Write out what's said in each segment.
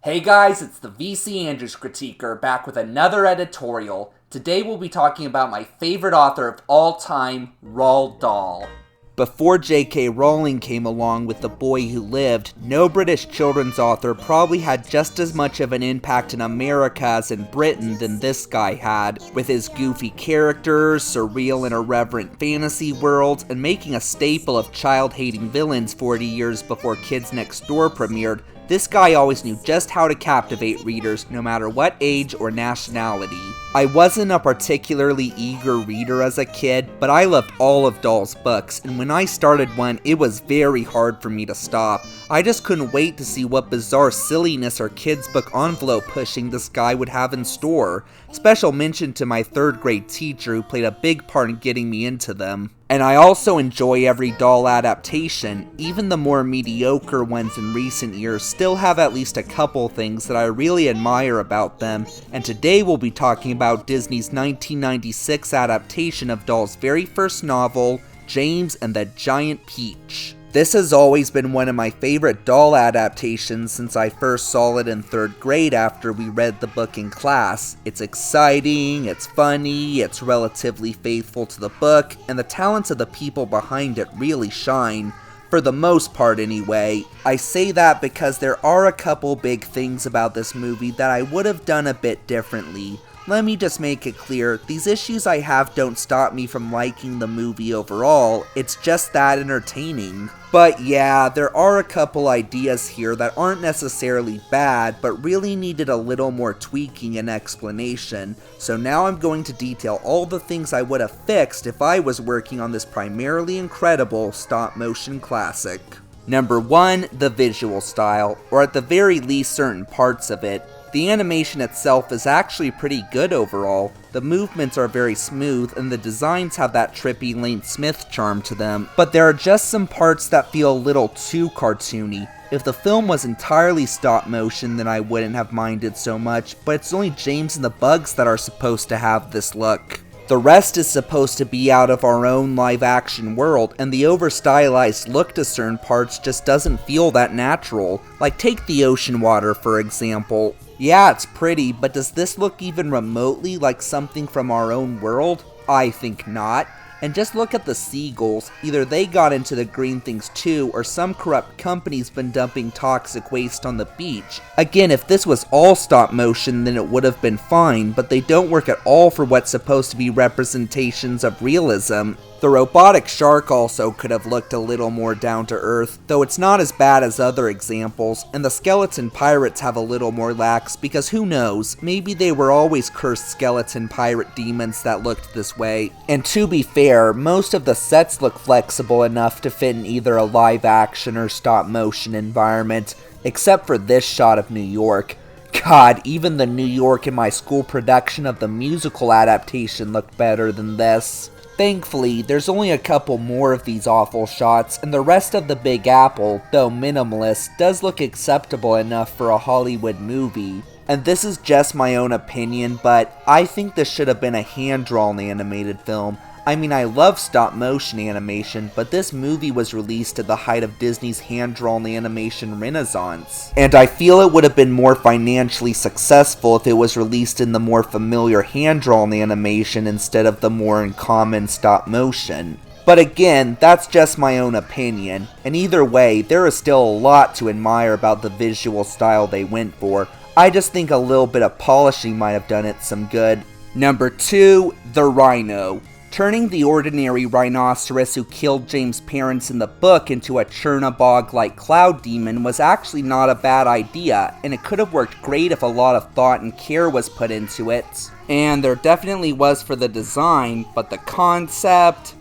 Hey guys, it's the VC Andrews Critiquer back with another editorial. Today we'll be talking about my favorite author of all time, Roald Dahl. Before J.K. Rowling came along with The Boy Who Lived, no British children's author probably had just as much of an impact in America as in Britain than this guy had, with his goofy characters, surreal and irreverent fantasy worlds, and making a staple of child-hating villains 40 years before Kids Next Door premiered. This guy always knew just how to captivate readers, no matter what age or nationality. I wasn't a particularly eager reader as a kid, but I loved all of Dahl's books, and when I started one, it was very hard for me to stop. I just couldn't wait to see what bizarre silliness or kids' book envelope pushing this guy would have in store. Special mention to my 3rd grade teacher who played a big part in getting me into them. And I also enjoy every Dahl adaptation. Even the more mediocre ones in recent years still have at least a couple things that I really admire about them, and today we'll be talking about Disney's 1996 adaptation of Dahl's very first novel, James and the Giant Peach. This has always been one of my favorite Dahl adaptations since I first saw it in 3rd grade after we read the book in class. It's exciting, it's funny, it's relatively faithful to the book, and the talents of the people behind it really shine. For the most part anyway. I say that because there are a couple big things about this movie that I would have done a bit differently. Let me just make it clear, these issues I have don't stop me from liking the movie overall, it's just that entertaining. But yeah, there are a couple ideas here that aren't necessarily bad, but really needed a little more tweaking and explanation. So now I'm going to detail all the things I would have fixed if I was working on this primarily incredible stop-motion classic. Number 1, the visual style, or at the very least certain parts of it. The animation itself is actually pretty good overall. The movements are very smooth and the designs have that trippy Lane Smith charm to them, but there are just some parts that feel a little too cartoony. If the film was entirely stop motion then I wouldn't have minded so much, but it's only James and the Bugs that are supposed to have this look. The rest is supposed to be out of our own live-action world, and the over-stylized look to certain parts just doesn't feel that natural. Like take the ocean water for example. Yeah, it's pretty, but does this look even remotely like something from our own world? I think not. And just look at the seagulls, either they got into the green things too, or some corrupt company's been dumping toxic waste on the beach. Again, if this was all stop motion then it would have been fine, but they don't work at all for what's supposed to be representations of realism. The robotic shark also could have looked a little more down to earth, though it's not as bad as other examples, and the skeleton pirates have a little more lax because who knows, maybe they were always cursed skeleton pirate demons that looked this way. And to be fair, most of the sets look flexible enough to fit in either a live action or stop motion environment, except for this shot of New York. God, even the New York in my school production of the musical adaptation looked better than this. Thankfully, there's only a couple more of these awful shots, and the rest of the Big Apple, though minimalist, does look acceptable enough for a Hollywood movie. And this is just my own opinion, but I think this should have been a hand-drawn animated film. I mean, I love stop-motion animation, but this movie was released at the height of Disney's hand-drawn animation renaissance. And I feel it would have been more financially successful if it was released in the more familiar hand-drawn animation instead of the more uncommon stop-motion. But again, that's just my own opinion, and either way, there is still a lot to admire about the visual style they went for. I just think a little bit of polishing might have done it some good. Number 2, the Rhino. Turning the ordinary rhinoceros who killed James' parents in the book into a Chernabog-like cloud demon was actually not a bad idea, and it could have worked great if a lot of thought and care was put into it. And there definitely was for the design, but the concept...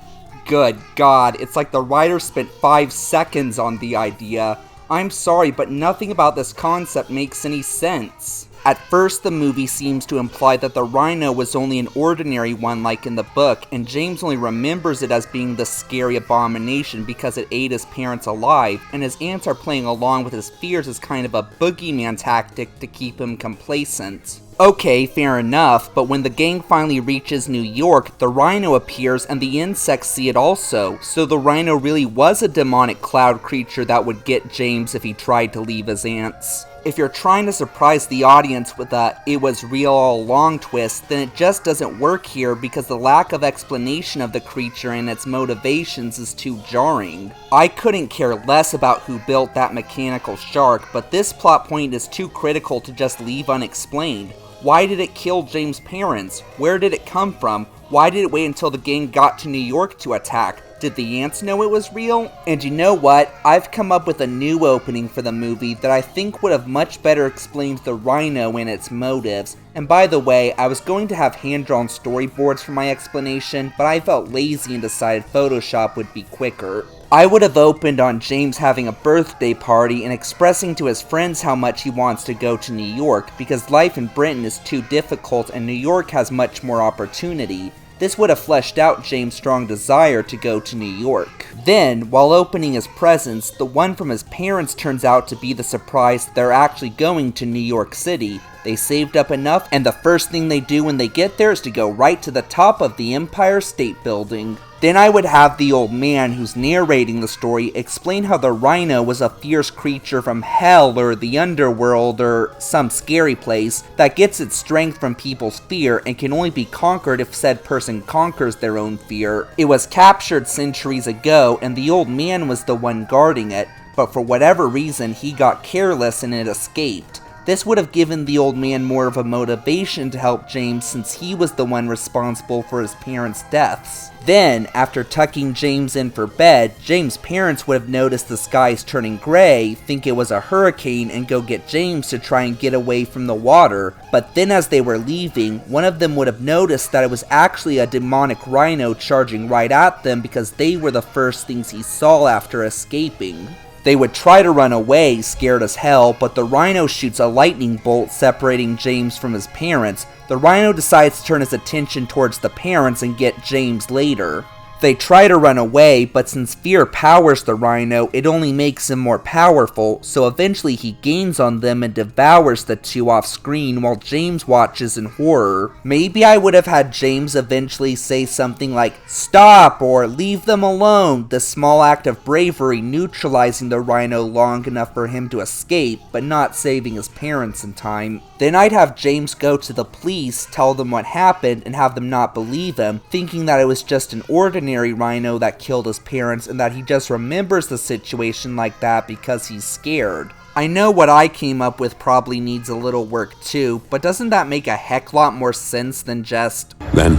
Good God, it's like the writer spent 5 seconds on the idea. I'm sorry, but nothing about this concept makes any sense. At first, the movie seems to imply that the Rhino was only an ordinary one like in the book, and James only remembers it as being the scary abomination because it ate his parents alive, and his aunts are playing along with his fears as kind of a boogeyman tactic to keep him complacent. Okay, fair enough, but when the gang finally reaches New York, the Rhino appears and the insects see it also, so the Rhino really was a demonic cloud creature that would get James if he tried to leave his aunts. If you're trying to surprise the audience with a "it was real all along" twist, then it just doesn't work here because the lack of explanation of the creature and its motivations is too jarring. I couldn't care less about who built that mechanical shark, but this plot point is too critical to just leave unexplained. Why did it kill James' parents? Where did it come from? Why did it wait until the gang got to New York to attack? Did the ants know it was real? And you know what? I've come up with a new opening for the movie that I think would have much better explained the Rhino and its motives. And by the way, I was going to have hand-drawn storyboards for my explanation, but I felt lazy and decided Photoshop would be quicker. I would have opened on James having a birthday party and expressing to his friends how much he wants to go to New York, because life in Britain is too difficult and New York has much more opportunity. This would have fleshed out James' strong desire to go to New York. Then, while opening his presents, the one from his parents turns out to be the surprise that they're actually going to New York City. They saved up enough, and the first thing they do when they get there is to go right to the top of the Empire State Building. Then I would have the old man who's narrating the story explain how the Rhino was a fierce creature from hell or the underworld or some scary place that gets its strength from people's fear and can only be conquered if said person conquers their own fear. It was captured centuries ago and the old man was the one guarding it, but for whatever reason he got careless and it escaped. This would have given the old man more of a motivation to help James since he was the one responsible for his parents' deaths. Then, after tucking James in for bed, James' parents would have noticed the skies turning gray, think it was a hurricane, and go get James to try and get away from the water. But then as they were leaving, one of them would have noticed that it was actually a demonic rhino charging right at them because they were the first things he saw after escaping. They would try to run away, scared as hell, but the Rhino shoots a lightning bolt separating James from his parents. The Rhino decides to turn his attention towards the parents and get James later. They try to run away, but since fear powers the Rhino, it only makes him more powerful, so eventually he gains on them and devours the two off screen while James watches in horror. Maybe I would have had James eventually say something like, "Stop," or "Leave them alone," the small act of bravery neutralizing the Rhino long enough for him to escape, but not saving his parents in time. Then I'd have James go to the police, tell them what happened, and have them not believe him, thinking that it was just an ordinary rhino that killed his parents and that he just remembers the situation like that because he's scared. I know what I came up with probably needs a little work too, but doesn't that make a heck lot more sense than just... Then,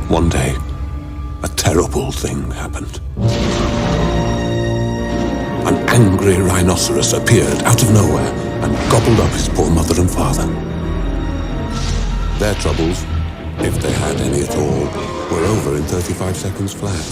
one day, a terrible thing happened. An angry rhinoceros appeared out of nowhere and gobbled up his poor mother and father. Their troubles, if they had any at all, were over in 35 seconds flat.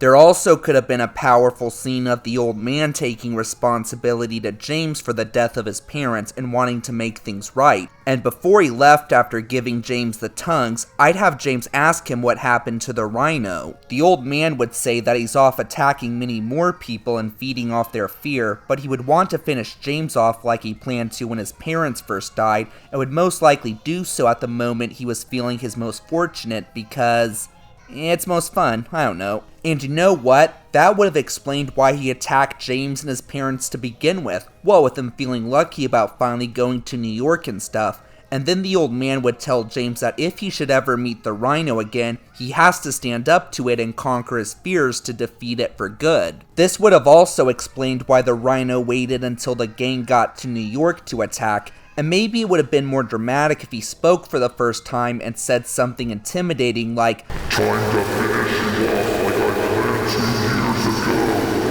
There also could have been a powerful scene of the old man taking responsibility to James for the death of his parents and wanting to make things right. And before he left after giving James the tongues, I'd have James ask him what happened to the Rhino. The old man would say that he's off attacking many more people and feeding off their fear, but he would want to finish James off like he planned to when his parents first died, and would most likely do so at the moment he was feeling his most fortunate because... it's most fun, I don't know. And you know what? That would have explained why he attacked James and his parents to begin with. Well, with him feeling lucky about finally going to New York and stuff. And then the old man would tell James that if he should ever meet the Rhino again, he has to stand up to it and conquer his fears to defeat it for good. This would have also explained why the Rhino waited until the gang got to New York to attack. And maybe it would have been more dramatic if he spoke for the first time and said something intimidating like, "Trying to finish you off like I planned 2 years ago,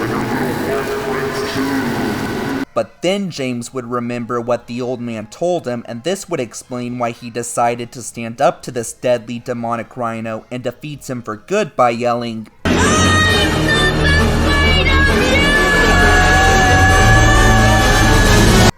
and your little white friends too." But then James would remember what the old man told him, and this would explain why he decided to stand up to this deadly demonic rhino and defeats him for good by yelling,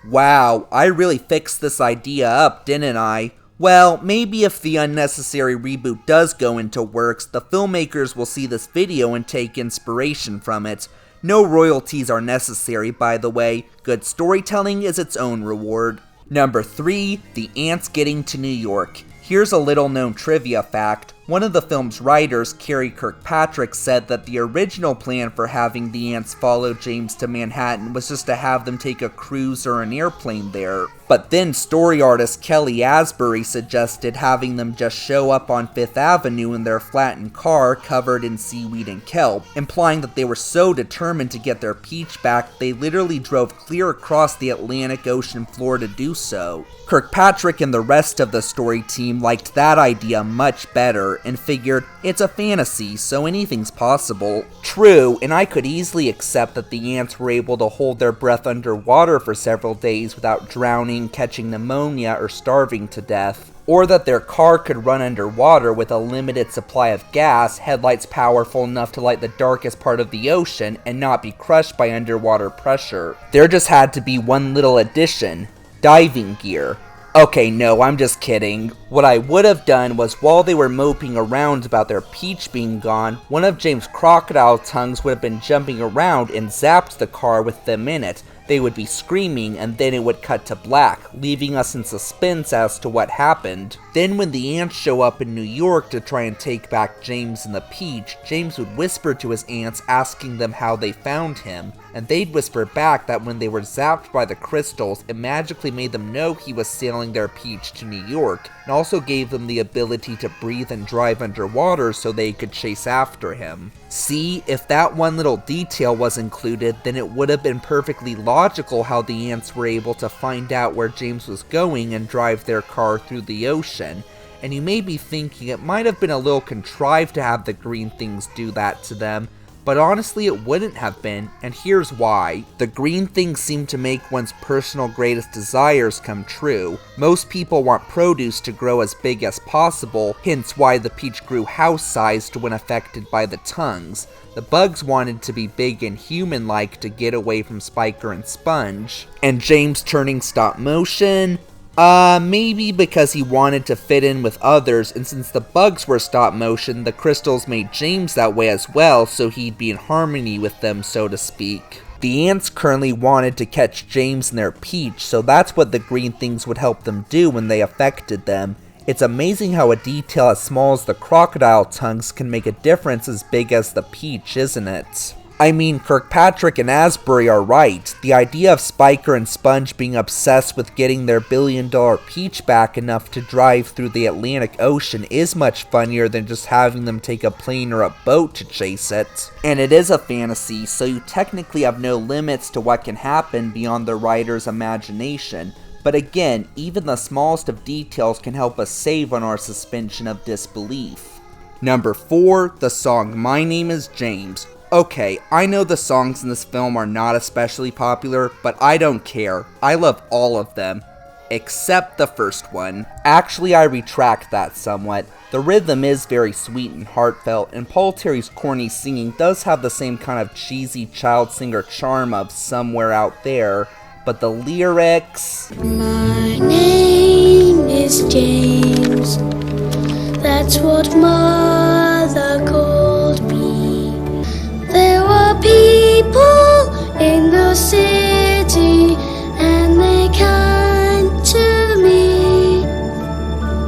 "Wow, I really fixed this idea up, didn't I?" Well, maybe if the unnecessary reboot does go into works, the filmmakers will see this video and take inspiration from it. No royalties are necessary, by the way. Good storytelling is its own reward. Number 3, the ants getting to New York. Here's a little known trivia fact. One of the film's writers, Carrie Kirkpatrick, said that the original plan for having the ants follow James to Manhattan was just to have them take a cruise or an airplane there. But then story artist Kelly Asbury suggested having them just show up on Fifth Avenue in their flattened car covered in seaweed and kelp, implying that they were so determined to get their peach back they literally drove clear across the Atlantic Ocean floor to do so. Kirkpatrick and the rest of the story team liked that idea much better and figured it's a fantasy, so anything's possible. True, and I could easily accept that the ants were able to hold their breath underwater for several days without drowning, catching pneumonia, or starving to death. Or that their car could run underwater with a limited supply of gas, headlights powerful enough to light the darkest part of the ocean and not be crushed by underwater pressure. There just had to be one little addition: diving gear. Okay, no, I'm just kidding. What I would have done was, while they were moping around about their peach being gone, one of James' crocodile tongues would have been jumping around and zapped the car with them in it. They would be screaming, and then it would cut to black, leaving us in suspense as to what happened. Then when the ants show up in New York to try and take back James and the peach, James would whisper to his aunts asking them how they found him, and they'd whisper back that when they were zapped by the crystals, it magically made them know he was sailing their peach to New York, and also gave them the ability to breathe and drive underwater so they could chase after him. See, if that one little detail was included, then it would have been perfectly logical how the ants were able to find out where James was going and drive their car through the ocean. And you may be thinking it might have been a little contrived to have the green things do that to them, but honestly it wouldn't have been, and here's why. The green things seem to make one's personal greatest desires come true. Most people want produce to grow as big as possible, hence why the peach grew house-sized when affected by the tongues. The bugs wanted to be big and human-like to get away from Spiker and Sponge. And James turning stop motion? Maybe because he wanted to fit in with others, and since the bugs were stop motion, the crystals made James that way as well, so he'd be in harmony with them, so to speak. The ants currently wanted to catch James and their peach, so that's what the green things would help them do when they affected them. It's amazing how a detail as small as the crocodile tongues can make a difference as big as the peach, isn't it? I mean, Kirkpatrick and Asbury are right. The idea of Spiker and Sponge being obsessed with getting their billion-dollar peach back enough to drive through the Atlantic Ocean is much funnier than just having them take a plane or a boat to chase it. And it is a fantasy, so you technically have no limits to what can happen beyond the writer's imagination. But again, even the smallest of details can help us save on our suspension of disbelief. Number 4, the song My Name is James. Okay, I know the songs in this film are not especially popular, but I don't care. I love all of them. Except the first one. Actually, I retract that somewhat. The rhythm is very sweet and heartfelt, and Paul Terry's corny singing does have the same kind of cheesy child singer charm of Somewhere Out There, but the lyrics... My name is James. That's what Mother called me. There were people in the city, and they kind to me.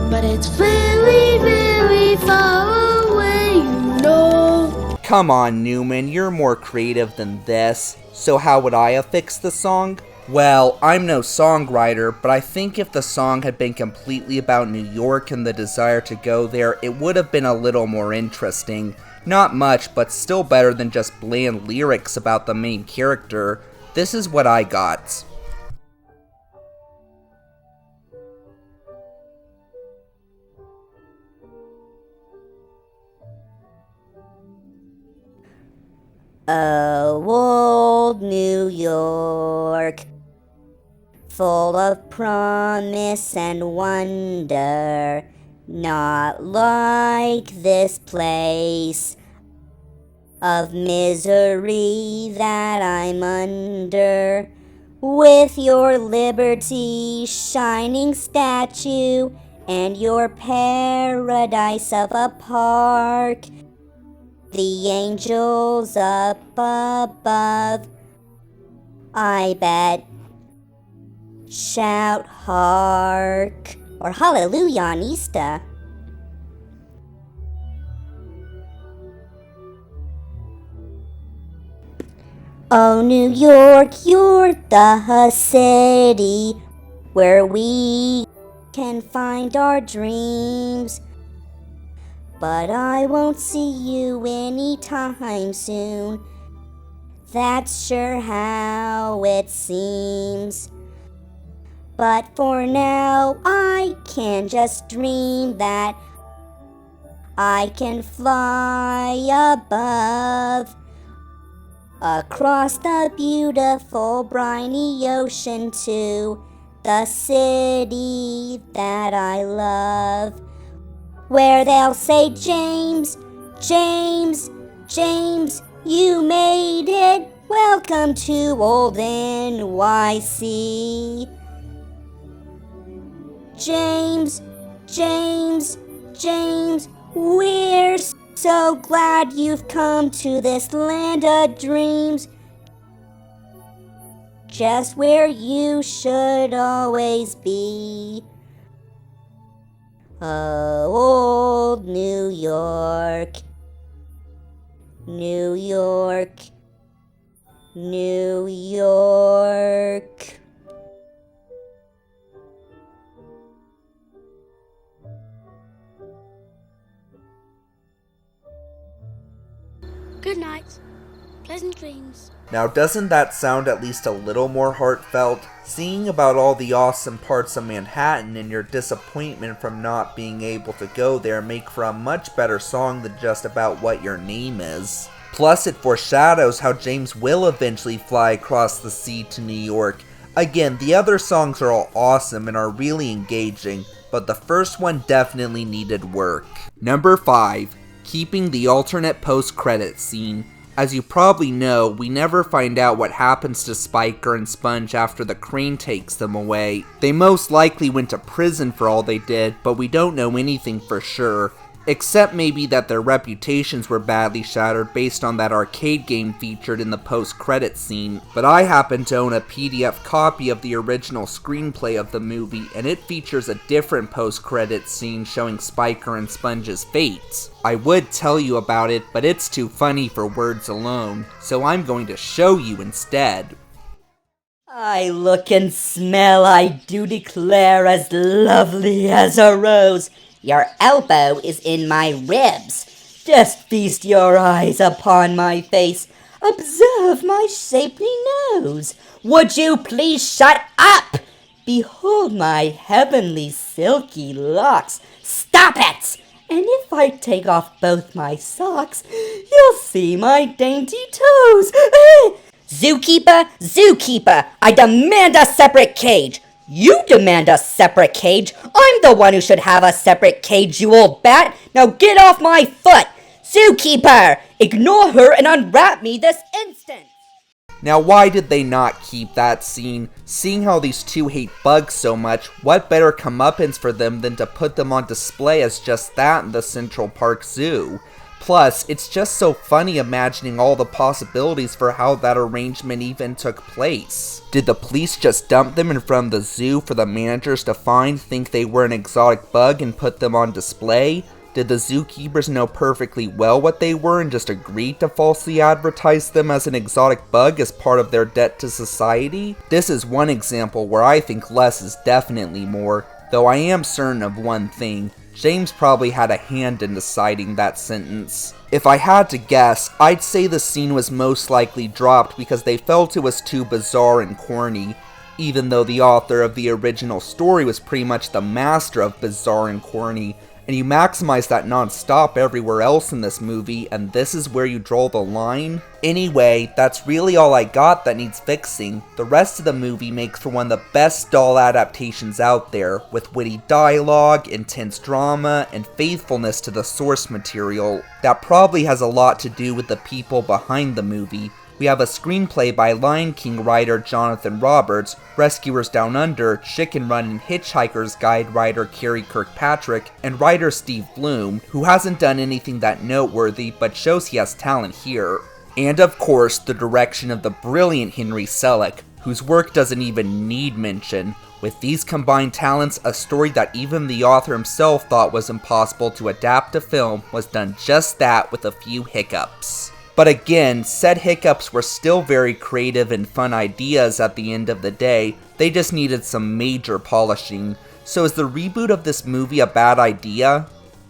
But it's very, very far away, you know. Come on, Newman, you're more creative than this. So how would I have fixed the song? Well, I'm no songwriter, but I think if the song had been completely about New York and the desire to go there, it would have been a little more interesting. Not much, but still better than just bland lyrics about the main character. This is what I got. Oh, old New York, full of promise and wonder, not like this place of misery that I'm under. With your Liberty shining statue and your paradise of a park, the angels up above, I bet, shout hark or hallelujah on Easter. Oh, New York, you're the city where we can find our dreams. But I won't see you anytime soon. That's sure how it seems. But for now, I can just dream that I can fly above, across the beautiful briny ocean to the city that I love, where they'll say, James, James, James, you made it. Welcome to old NYC. James, James, James, we're so glad you've come to this land of dreams. Just where you should always be. Oh, old New York, New York, New York. Good night. Pleasant dreams. Now doesn't that sound at least a little more heartfelt? Singing about all the awesome parts of Manhattan and your disappointment from not being able to go there make for a much better song than just about what your name is. Plus it foreshadows how James will eventually fly across the sea to New York. Again, the other songs are all awesome and are really engaging, but the first one definitely needed work. Number 5. Keeping the alternate post-credit scene. As you probably know, we never find out what happens to Spiker and Sponge after the crane takes them away. They most likely went to prison for all they did, but we don't know anything for sure. Except maybe that their reputations were badly shattered based on that arcade game featured in the post-credits scene. But I happen to own a PDF copy of the original screenplay of the movie, and it features a different post-credits scene showing Spiker and Sponge's fates. I would tell you about it, but it's too funny for words alone, so I'm going to show you instead. I look and smell, I do declare, as lovely as a rose. Your elbow is in my ribs. Just feast your eyes upon my face. Observe my shapely nose. Would you please shut up? Behold my heavenly silky locks. Stop it! And if I take off both my socks, you'll see my dainty toes. Zookeeper, zookeeper, I demand a separate cage. You demand a separate cage. I'm the one who should have a separate cage, you old bat. Now get off my foot. Zookeeper, ignore her and unwrap me this instant. Now why did they not keep that scene? Seeing how these two hate bugs so much, what better comeuppance for them than to put them on display as just that in the Central Park Zoo? Plus, it's just so funny imagining all the possibilities for how that arrangement even took place. Did the police just dump them in front of the zoo for the managers to find, think they were an exotic bug and put them on display? Did the zookeepers know perfectly well what they were and just agreed to falsely advertise them as an exotic bug as part of their debt to society? This is one example where I think less is definitely more, though I am certain of one thing. James probably had a hand in deciding that sentence. If I had to guess, I'd say the scene was most likely dropped because they felt it was too bizarre and corny, even though the author of the original story was pretty much the master of bizarre and corny, and you maximize that non-stop everywhere else in this movie, and this is where you draw the line? Anyway, that's really all I got that needs fixing. The rest of the movie makes for one of the best doll adaptations out there, with witty dialogue, intense drama, and faithfulness to the source material. That probably has a lot to do with the people behind the movie. We have a screenplay by Lion King writer Jonathan Roberts, Rescuers Down Under, Chicken Run, and Hitchhiker's Guide writer Carrie Kirkpatrick, and writer Steve Bloom, who hasn't done anything that noteworthy but shows he has talent here. And of course, the direction of the brilliant Henry Selick, whose work doesn't even need mention. With these combined talents, a story that even the author himself thought was impossible to adapt to film was done just that with a few hiccups. But again, said hiccups were still very creative and fun ideas at the end of the day, they just needed some major polishing. So is the reboot of this movie a bad idea?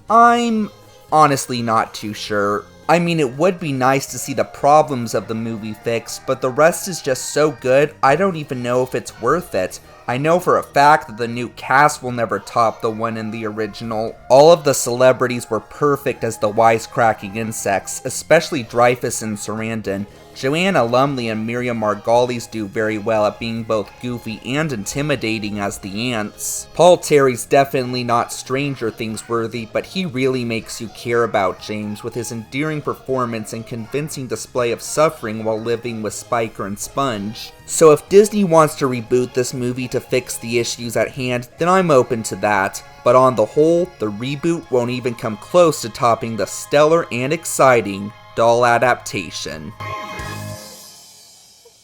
I'm honestly not too sure. I mean, it would be nice to see the problems of the movie fixed, but the rest is just so good, I don't even know if it's worth it. I know for a fact that the new cast will never top the one in the original. All of the celebrities were perfect as the wisecracking insects, especially Dreyfuss and Sarandon. Joanna Lumley and Miriam Margolyes do very well at being both goofy and intimidating as the ants. Paul Terry's definitely not Stranger Things worthy, but he really makes you care about James with his endearing performance and convincing display of suffering while living with Spiker and Sponge. So if Disney wants to reboot this movie to fix the issues at hand, then I'm open to that. But on the whole, the reboot won't even come close to topping the stellar and exciting Doll adaptation.